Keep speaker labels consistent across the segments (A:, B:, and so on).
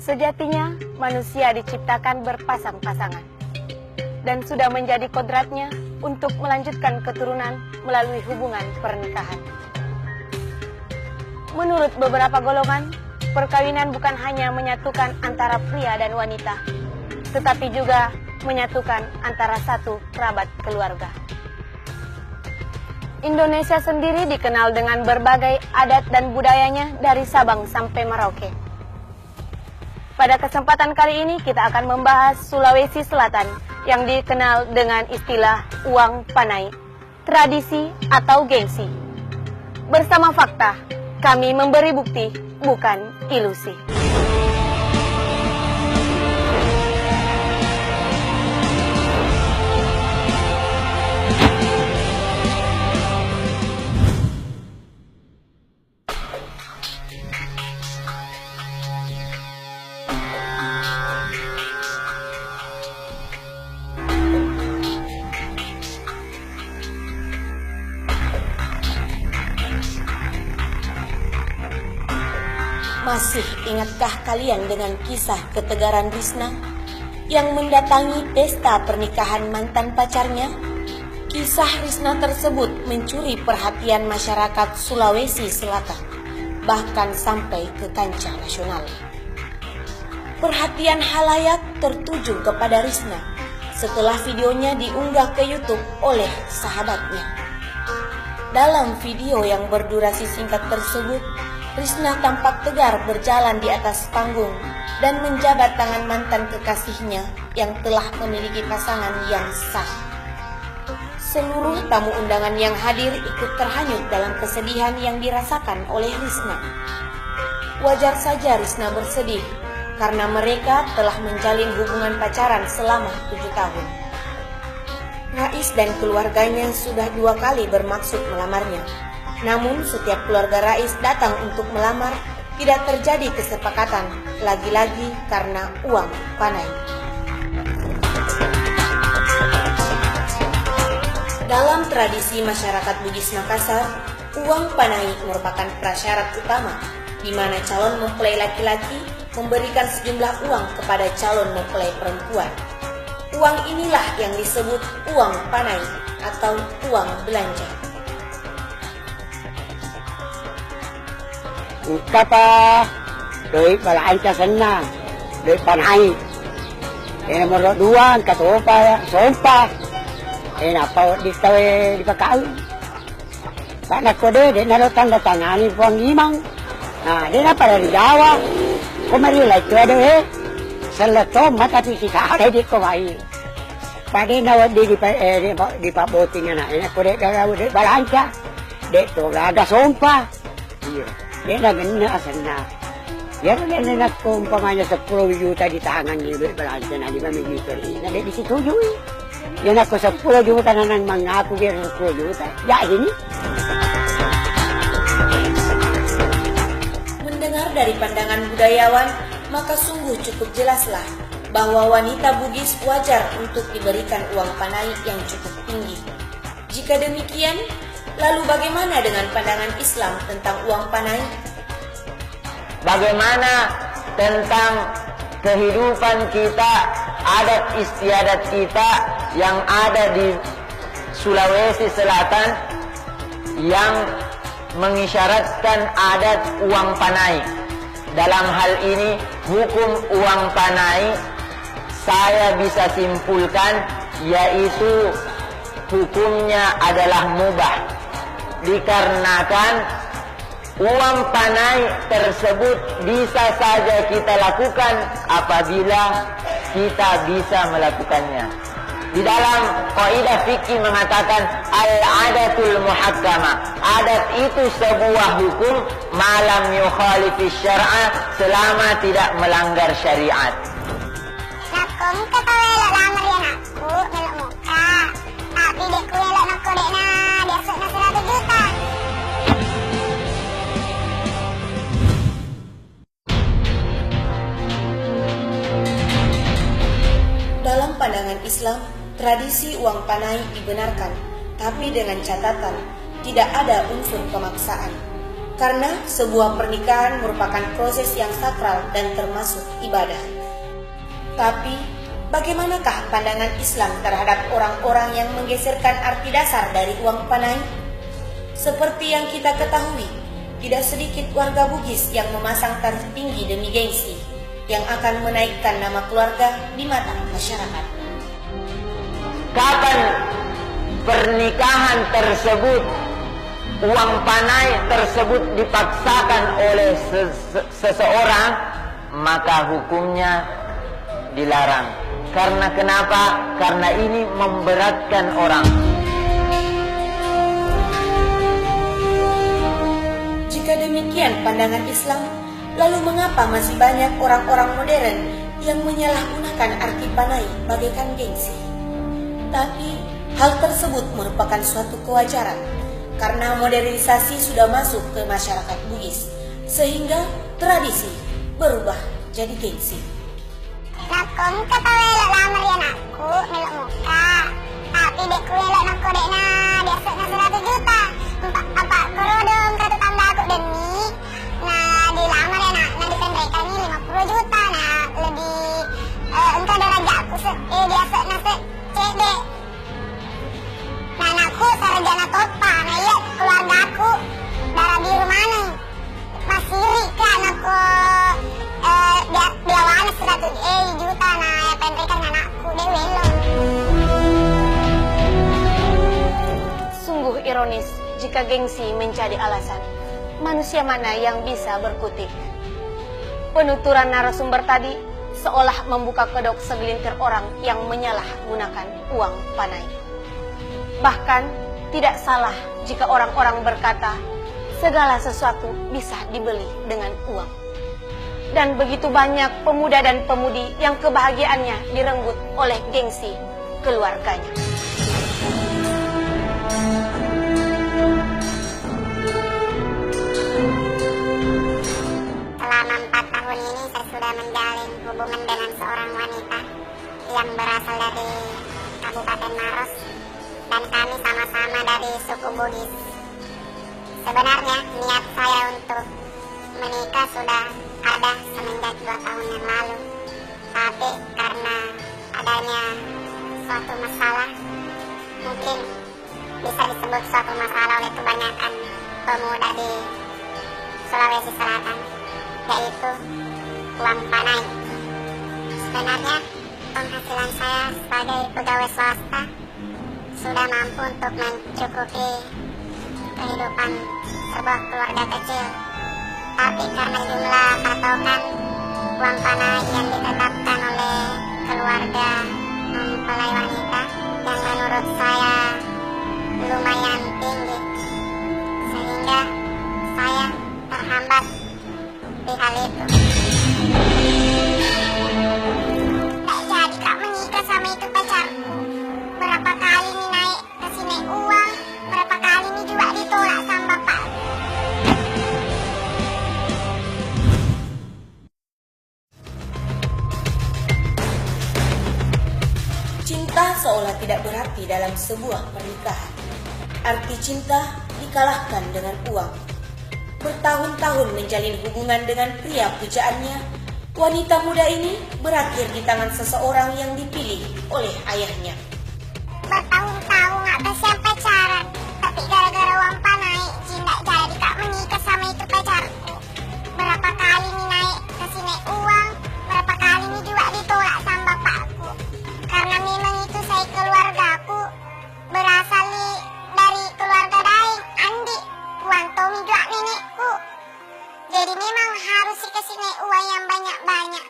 A: Sejatinya, manusia diciptakan berpasang-pasangan dan sudah menjadi kodratnya untuk melanjutkan keturunan melalui hubungan pernikahan. Menurut beberapa golongan, perkawinan bukan hanya menyatukan antara pria dan wanita, tetapi juga menyatukan antara satu kerabat keluarga. Indonesia sendiri dikenal dengan berbagai adat dan budayanya dari Sabang sampai Merauke. Pada kesempatan kali ini kita akan membahas Sulawesi Selatan yang dikenal dengan istilah uang panai, tradisi atau gengsi. Bersama fakta, kami memberi bukti, bukan ilusi. Masih ingatkah kalian dengan kisah ketegaran Risna yang mendatangi pesta pernikahan mantan pacarnya? Kisah Risna tersebut mencuri perhatian masyarakat Sulawesi Selatan, bahkan sampai ke kancah nasional. Perhatian halayak tertuju kepada Risna setelah videonya diunggah ke YouTube oleh sahabatnya. Dalam video yang berdurasi singkat tersebut, Risna tampak tegar berjalan di atas panggung dan menjabat tangan mantan kekasihnya yang telah memiliki pasangan yang sah. Seluruh tamu undangan yang hadir ikut terhanyut dalam kesedihan yang dirasakan oleh Risna. Wajar saja Risna bersedih karena mereka telah menjalin hubungan pacaran selama 7 tahun. Rais dan keluarganya sudah 2 kali bermaksud melamarnya. Namun setiap keluarga Rais datang untuk melamar, tidak terjadi kesepakatan, lagi-lagi karena uang panai. Dalam tradisi masyarakat Bugis Makassar, uang panai merupakan prasyarat utama, di mana calon mempelai laki-laki memberikan sejumlah uang kepada calon mempelai perempuan. Uang inilah yang disebut uang panai atau uang belanja.
B: Kapa duit balaan ka sana, duit panay. Nomor 2 katopa, sompa. Napa di tawe di pakawin. Sana ko de nalo tanda tangani po ang imang. Di na para di Jawa. Kumari like to sa lato matapi si kakay di ko mai. Pade na di pabuti nga na. Ko de gagawa de balaan ka. De to gaga sompa. Yan na ganun asan na. Yan na kung pamanya sa 10 juta di tangan ni Luis Balance na 5 minuto rin. Nalili si Tuyo eh. Yan ako sa 10 juta na nang mga ako yan sa 10 juta. Yahin eh.
A: Mendengar dari pandangan budayawan, maka sungguh cukup jelaslah bahwa wanita Bugis wajar untuk diberikan uang panai yang cukup tinggi. Jika demikian, lalu bagaimana dengan pandangan Islam tentang uang panai?
C: Bagaimana tentang kehidupan kita, adat istiadat kita yang ada di Sulawesi Selatan yang mengisyaratkan adat uang panai. Dalam hal ini, hukum uang panai saya bisa simpulkan yaitu hukumnya adalah mubah. Dikarenakan uang panai tersebut bisa saja kita lakukan apabila kita bisa melakukannya. Di dalam kaidah fikih mengatakan al-adatul muhakkama. Adat itu sebuah hukum malam yukhalifis syar'a, selama tidak melanggar syariat.
D: Nakum ketawela lamar ya nakku melok muka. Tapi dekku elok nakku dekna dia sok na 100 juta.
A: Dalam pandangan Islam, tradisi uang panai dibenarkan, tapi dengan catatan tidak ada unsur pemaksaan. Karena sebuah pernikahan merupakan proses yang sakral dan termasuk ibadah. Tapi, bagaimanakah pandangan Islam terhadap orang-orang yang menggeserkan arti dasar dari uang panai? Seperti yang kita ketahui, tidak sedikit warga Bugis yang memasang tarif tinggi demi gengsi, yang akan menaikkan nama keluarga di mata masyarakat.
C: Kapan pernikahan tersebut, uang panai tersebut dipaksakan oleh seseorang, maka hukumnya dilarang. Karena kenapa? Karena ini memberatkan orang.
A: Jika demikian pandangan Islam, lalu mengapa masih banyak orang-orang modern yang menyalahgunakan arti panai bagaikan gengsi? Tapi hal tersebut merupakan suatu kewajaran, karena modernisasi sudah masuk ke masyarakat Bugis, sehingga tradisi berubah jadi gengsi.
D: Nakom kata welok lamar ya aku melok muka, tapi dekku welok nak kodek na biasa na 100 juta. Apa korodong kata tambah aku demi, nah dilamar ya nak, nah ditendaikan ini 50 juta, nah lebih engkau derajat aku biasa na cek dek. Nah anakku sarjana topa, nah iya keluarga aku darah biru mana, masih rika anakku. Biawana 100 juta na ya pendekan anakku dewe lo.
A: Sungguh ironis jika gengsi menjadi alasan. Manusia mana yang bisa berkutik? Penuturan narasumber tadi seolah membuka kedok segelintir orang yang menyalahgunakan uang panai. Bahkan tidak salah jika orang-orang berkata segala sesuatu bisa dibeli dengan uang. Dan begitu banyak pemuda dan pemudi yang kebahagiaannya direnggut oleh gengsi keluarganya.
D: Selama 4 tahun ini saya sudah menjalin hubungan dengan seorang wanita yang berasal dari Kabupaten Maros, dan kami sama-sama dari suku Bugis. Sebenarnya niat saya untuk menikah sudah ada semenjak 2 tahun yang lalu, tapi karena adanya suatu masalah, mungkin bisa disebut suatu masalah oleh kebanyakan pemuda di Sulawesi Selatan, yaitu uang panai. Sebenarnya penghasilan saya sebagai pegawai swasta sudah mampu untuk mencukupi kehidupan sebuah keluarga kecil. Tapi karena jumlah patokan uang panai yang ditetapkan oleh keluarga mempelai wanita yang menurut saya lumayan tinggi, sehingga saya terhambat di hal itu. Tak jadi kak menikah sama itu pacarku. Berapa kali nih naik ke sini uang, berapa kali nih juga ditolak sama bapak.
A: Cinta seolah tidak berarti dalam sebuah pernikahan. Arti cinta dikalahkan dengan uang. Bertahun-tahun menjalin hubungan dengan pria pujaannya, wanita muda ini berakhir di tangan seseorang yang dipilih oleh ayahnya.
D: Bertahun-tahun gak kasihan pacaran, tapi gara-gara uang panai cinta jadi kak menikah sama itu pacarku. Berapa kali nih naik ke sini uang, berapa kali nih juga ditolak sama bapakku. Karena memang itu saya keluargaku berasal dari keluarga daeng, Andi, Puan Tommy juga nenekku. Jadi memang harus dikasih uang yang banyak-banyak.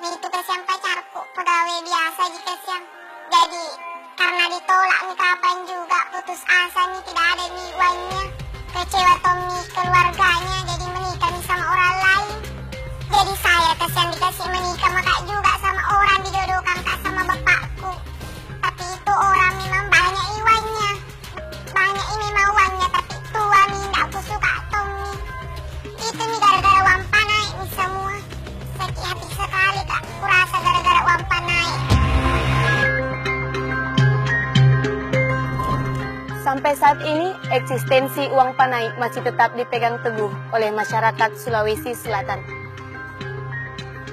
D: Nah itu kasihan pacarku, pegawai biasa jika siang. Jadi karena ditolak nih kapan juga putus asa nih tidak ada nih uangnya. Kecewa Tommy keluarganya jadi menikah nih sama orang lain. Jadi saya kasihan dikasih menikah maka juga sama orang dijodohkan kak sama bapakku. Tapi itu orang memang banyak uangnya. Banyak ini memang uangnya, tapi tua nih tidak aku suka Tommy. Itu nih gara-gara uang panai nih semua. Sakit hati sekali kak, kurasa gara-gara uang panai.
A: Sampai saat ini, eksistensi uang panai masih tetap dipegang teguh oleh masyarakat Sulawesi Selatan.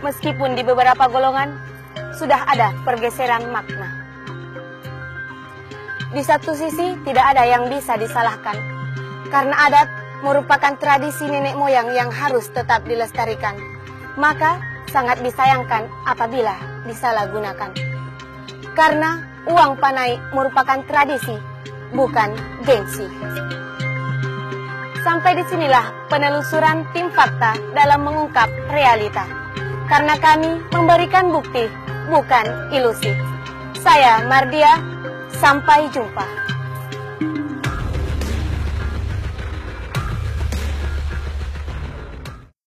A: Meskipun di beberapa golongan sudah ada pergeseran makna. Di satu sisi tidak ada yang bisa disalahkan, karena adat merupakan tradisi nenek moyang yang harus tetap dilestarikan. Maka sangat disayangkan apabila disalahgunakan. Karena uang panai merupakan tradisi, bukan gengsi. Sampai disinilah penelusuran tim fakta dalam mengungkap realita. Karena kami memberikan bukti, bukan ilusi. Saya Mardia, sampai jumpa.